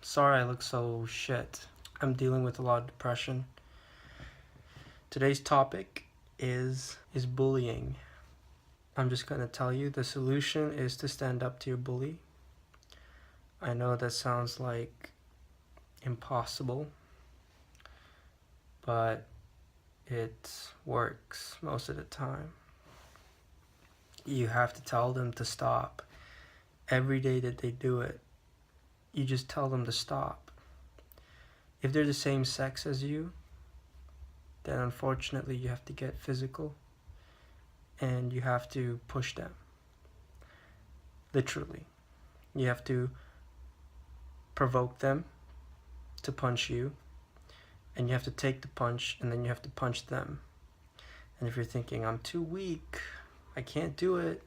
Sorry I look so shit. I'm dealing with a lot of depression. Today's topic is bullying. I'm just gonna tell you the solution is to stand up to your bully. I know that sounds like impossible, but it works most of the time. You have to tell them to stop. Every day that they do it, you just tell them to stop. If they're the same sex as you, then unfortunately you have to get physical and you have to push them. Literally. You have to provoke them to punch you, and you have to take the punch, and then you have to punch them. And if you're thinking, I'm too weak, I can't do it,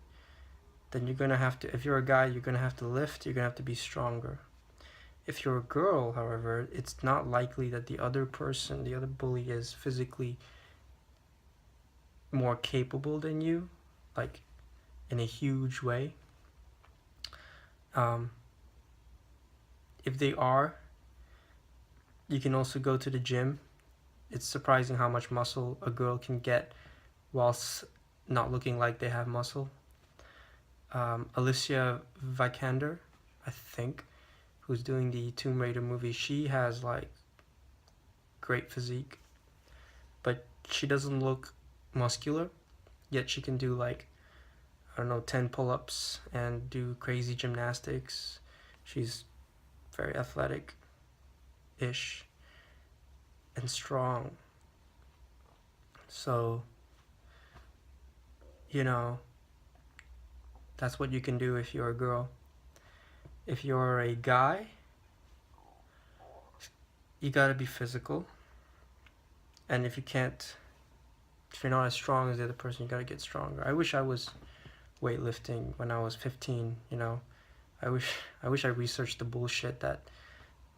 then you're gonna have to, if you're a guy, you're gonna have to lift, you're gonna have to be stronger. If you're a girl, however, it's not likely that the other person, the other bully, is physically more capable than you, like in a huge way. If they are, you can also go to the gym. It's surprising how much muscle a girl can get whilst not looking like they have muscle. Alicia Vikander, I think, who's doing the Tomb Raider movie, she has like great physique, but she doesn't look muscular, yet she can do like, I don't know, 10 pull-ups and do crazy gymnastics. She's very athletic-ish and strong. So, you know, that's what you can do if you're a girl. If you're a guy, you gotta be physical. And if you're not as strong as the other person, you gotta get stronger. I wish I was weightlifting when I was 15, you know. I wish I researched the bullshit that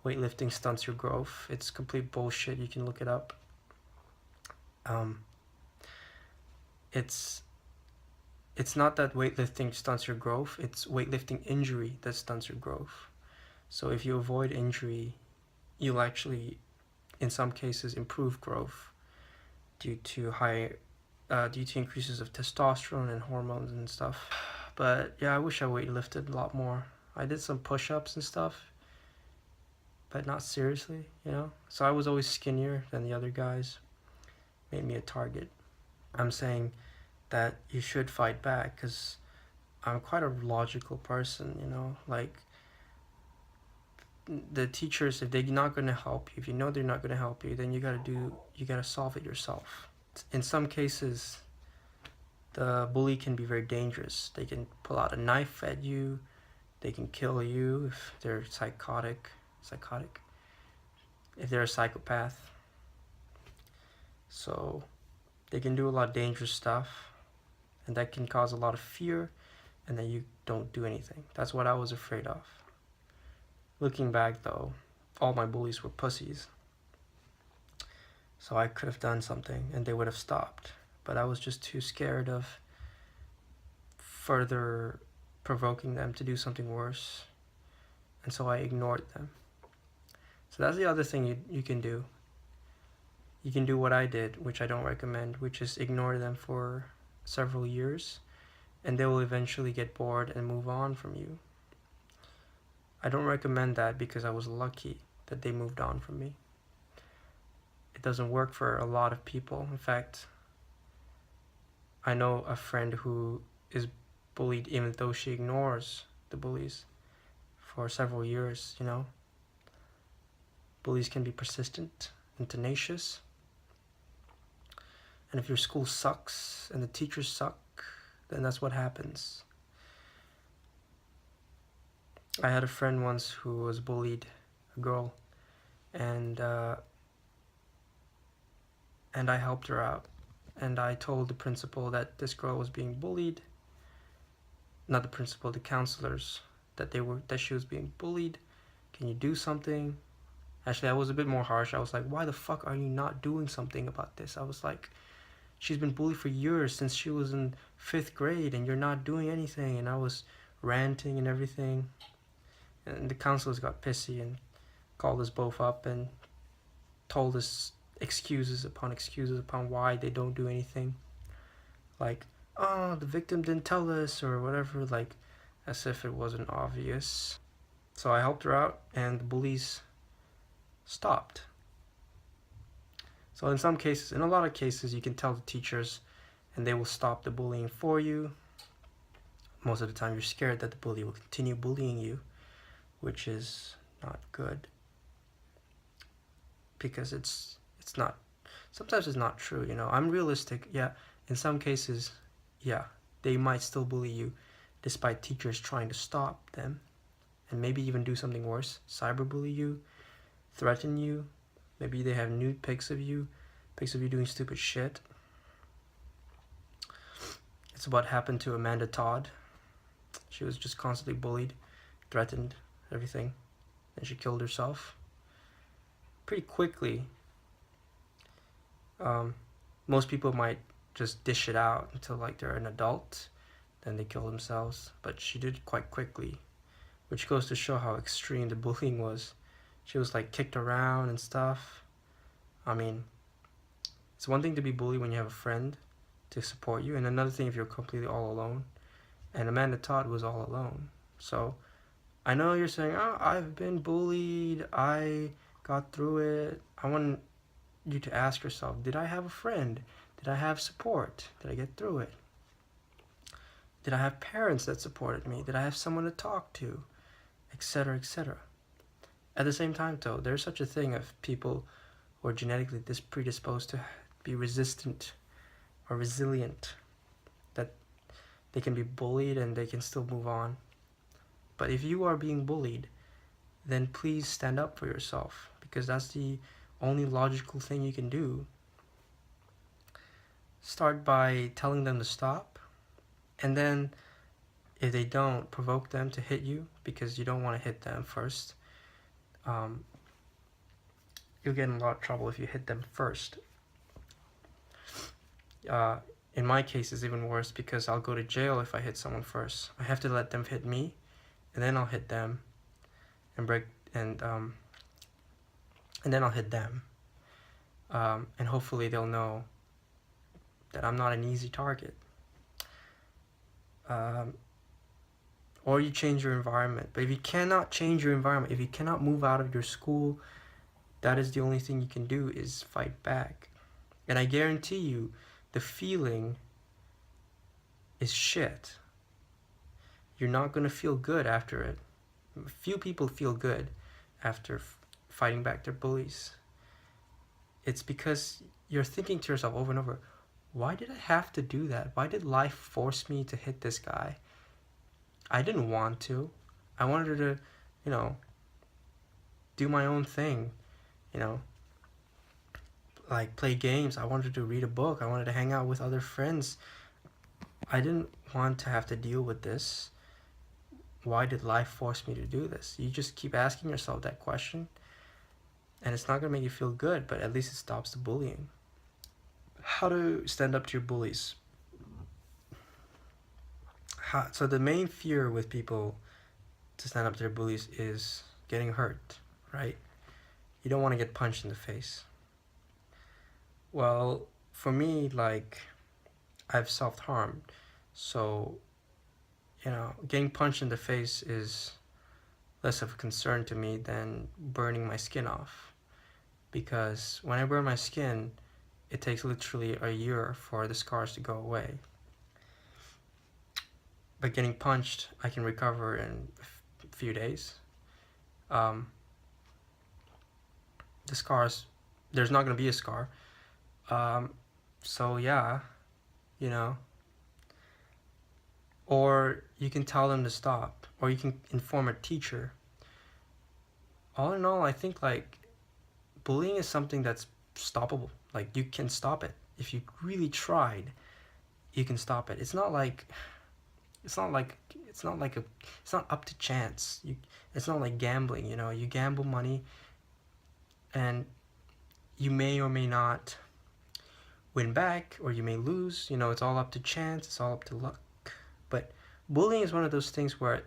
weightlifting stunts your growth. It's complete bullshit. You can look it up. It's not that weightlifting stunts your growth, it's weightlifting injury that stunts your growth. So if you avoid injury, you'll actually, in some cases, improve growth due to increases of testosterone and hormones and stuff. But yeah, I wish I weightlifted a lot more. I did some push-ups and stuff, but not seriously, you know? So I was always skinnier than the other guys. Made me a target. I'm saying that you should fight back because I'm quite a logical person, you know? Like, the teachers, if they're not going to help you, if you know they're not going to help you, then you gotta solve it yourself. In some cases, the bully can be very dangerous. They can pull out a knife at you. They can kill you if they're psychotic. If they're a psychopath. So they can do a lot of dangerous stuff, and that can cause a lot of fear, and then you don't do anything. That's what I was afraid of. Looking back though, all my bullies were pussies. So I could have done something and they would have stopped. But I was just too scared of further provoking them to do something worse. And so I ignored them. So that's the other thing you can do. You can do what I did, which I don't recommend, which is ignore them for several years, and they will eventually get bored and move on from you. I don't recommend that because I was lucky that they moved on from me. It doesn't work for a lot of people. In fact, I know a friend who is bullied even though she ignores the bullies for several years, you know. Bullies can be persistent and tenacious. And if your school sucks and the teachers suck, then that's what happens. I had a friend once who was bullied, a girl, and I helped her out. And I told the principal that this girl was being bullied. Not the principal, the counselors, that she was being bullied. Can you do something? Actually, I was a bit more harsh. I was like, why the fuck are you not doing something about this? I was like, she's been bullied for years since she was in 5th grade and you're not doing anything. And I was ranting and everything. And the counselors got pissy and called us both up and told us excuses upon why they don't do anything. Like, oh, the victim didn't tell us or whatever, like as if it wasn't obvious. So I helped her out and the bullies stopped. So in some cases, in a lot of cases, you can tell the teachers and they will stop the bullying for you. Most of the time you're scared that the bully will continue bullying you, which is not good. Because it's not, sometimes it's not true, you know. I'm realistic, yeah. In some cases, yeah, they might still bully you despite teachers trying to stop them and maybe even do something worse, cyberbully you, threaten you. Maybe they have nude pics of you doing stupid shit. It's what happened to Amanda Todd. She was just constantly bullied, threatened, everything, and she killed herself pretty quickly. Most people might just dish it out until like they're an adult, then they kill themselves, but she did it quite quickly, which goes to show how extreme the bullying was. She was like kicked around and stuff. I mean, it's one thing to be bullied when you have a friend to support you, and another thing if you're completely all alone. And Amanda Todd was all alone. So I know you're saying, oh, I've been bullied, I got through it. I want you to ask yourself, did I have a friend? Did I have support? Did I get through it? Did I have parents that supported me? Did I have someone to talk to? Etc., etc. At the same time, though, there's such a thing of people who are genetically predisposed to be resistant or resilient, that they can be bullied and they can still move on. But if you are being bullied, then please stand up for yourself, because that's the only logical thing you can do. Start by telling them to stop, and then if they don't, provoke them to hit you, because you don't want to hit them first. You'll get in a lot of trouble if you hit them first. In my case, it's even worse because I'll go to jail if I hit someone first. I have to let them hit me, and then I'll hit them, and then I'll hit them, and hopefully they'll know that I'm not an easy target. Or you change your environment. But if you cannot change your environment, if you cannot move out of your school, that is the only thing you can do, is fight back. And I guarantee you, the feeling is shit. You're not going to feel good after it. Few people feel good after fighting back their bullies. It's because you're thinking to yourself over and over, why did I have to do that? Why did life force me to hit this guy? I didn't want to. I wanted to, do my own thing, like play games. I wanted to read a book. I wanted to hang out with other friends. I didn't want to have to deal with this. Why did life force me to do this? You just keep asking yourself that question, and it's not going to make you feel good, but at least it stops the bullying. How to stand up to your bullies. So the main fear with people to stand up to their bullies is getting hurt, right? You don't want to get punched in the face. Well, for me, I've self-harmed, so getting punched in the face is less of a concern to me than burning my skin off, because when I burn my skin, it takes literally a year for the scars to go away. But getting punched, I can recover in a few days. The scars, there's not going to be a scar. So yeah, or you can tell them to stop, or you can inform a teacher. All in all, I think bullying is something that's stoppable. You can stop it. If you really tried, you can stop it. It's not up to chance. It's not like gambling, you gamble money and you may or may not win back, or you may lose. It's all up to chance, it's all up to luck. But bullying is one of those things where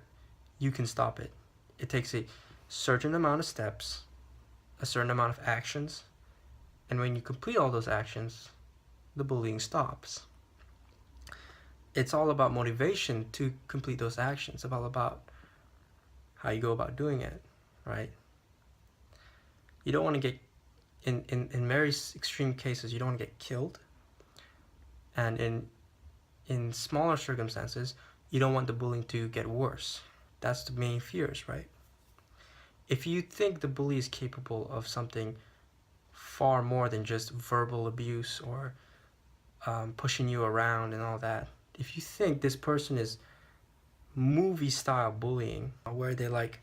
you can stop it. It takes a certain amount of steps, a certain amount of actions, and when you complete all those actions, the bullying stops. It's all about motivation to complete those actions. It's all about how you go about doing it, right? You don't want to get, in very extreme cases, you don't want to get killed. And in smaller circumstances, you don't want the bullying to get worse. That's the main fears, right? If you think the bully is capable of something far more than just verbal abuse or pushing you around and all that, if you think this person is movie style bullying where they like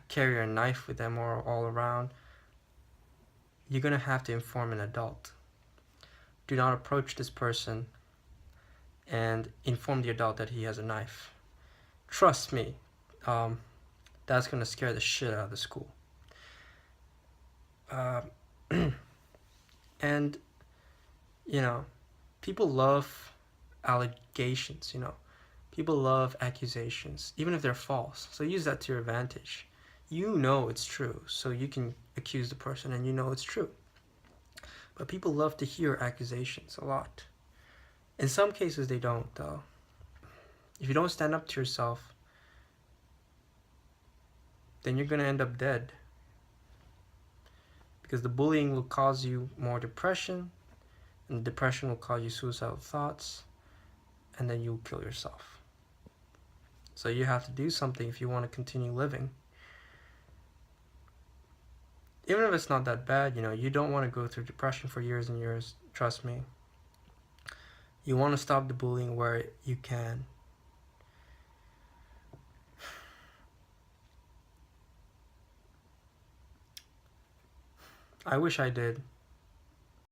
carry a knife with them or all around, you're gonna have to inform an adult. Do not approach this person and inform the adult that he has a knife. Trust me, that's gonna scare the shit out of the school. And you know, people love allegations, you know. People love accusations, even if they're false. So use that to your advantage. You know it's true, so you can accuse the person and you know it's true. But people love to hear accusations a lot. In some cases they don't, though. If you don't stand up to yourself, then you're gonna end up dead. Because the bullying will cause you more depression, and depression will cause you suicidal thoughts, and then you'll kill yourself. So you have to do something if you want to continue living. Even if it's not that bad, you know, you don't want to go through depression for years and years, trust me. You want to stop the bullying where you can. I wish I did.